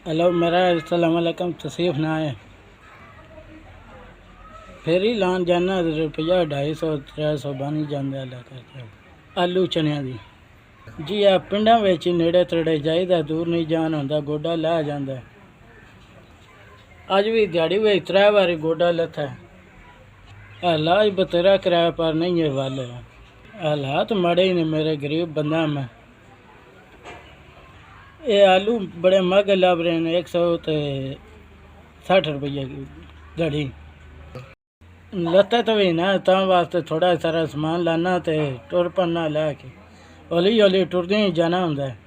Hello, मेरा अस्सलाम वालेकुम तसीफ ना है। फिर ही लान जाना रुपया 250-300 बन ही जाता है। आलू चनिया दी जी आ पिंडा विच नेड़े तड़े जाइदा, दूर नहीं जान होंदा, गोडा ला जांदा है। अज भी दिहाड़ी में 3 बारी गोडा लथा है। इलाज बतेरा कराया पर नहीं है वाल है। हालात माड़े ही ने, मेरे गरीब बंदा मैं। ये आलू बड़े महंगे लभ रहे हैं, 160 रुपये की दड़ी लत्ता तो भी ना, ता वास्ते थोड़ा सारा समान लाना तो टुर पन्ना लैके हौली हौली टुरदे ही जाना होंदा है।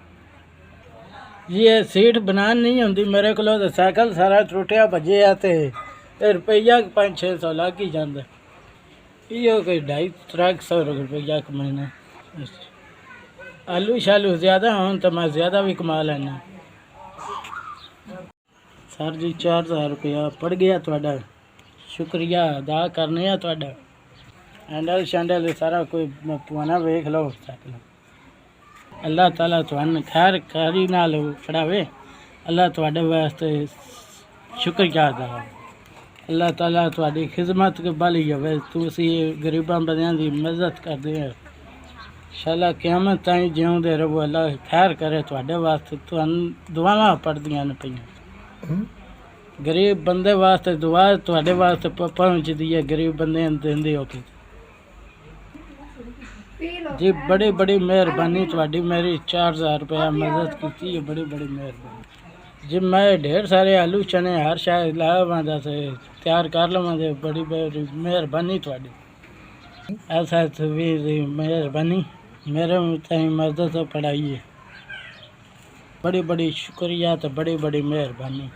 ये सीट बनान नहीं होंदी मेरे को, तो साइकिल सारा टुटिया भजे तो रुपया 500-600 लग ही जाता। इो कोई 250-300 रुपया कमाना। आलू शालू ज़्यादा हों तो मैं ज़्यादा भी कमा लेना। सर जी 4000 रुपया पड़ गया थोड़ा, शुक्रिया अदा करने थोड़ा। हैंडल शैंडल सारा कोई पवाना वेख लो। अल्लाह ताला तुहानू खैर कारी नाल फड़ावे। अल्लाह तुहाडे वास्ते शुक्रिया अदा। अल्लाह ताला तुहाडी खिदमत के बल होवे, तुसी गरीबां बंदियां दी मदद करदे हो। इंशाअल्लाह क़यामत ताईं जिउंदे रहो। अल्लाह खैर करे तुहाडे वास्ते। तुहानू दुआवां पढ़दियां न पईयां। गरीब बंदे वास्ते दुआ तुहाडे वास्ते पहुँचदी है, गरीब बंदे देंदे हो कि जी। बड़ी बड़ी मेहरबानी तुहाडी, मेरी 4000 रुपया मदद की है, बड़ी बड़ी मेहरबानी जी। मैं ढेर सारे आलू चने हर शायद लावां से तैयार कर लवां, बड़ी बड़ी मेहरबानी तुहाडी। ऐसा भी मेहरबानी मेरे ताईं मदद पढ़ाई है, बड़ी बड़ी शुक्रिया तो बड़ी बड़ी मेहरबानी।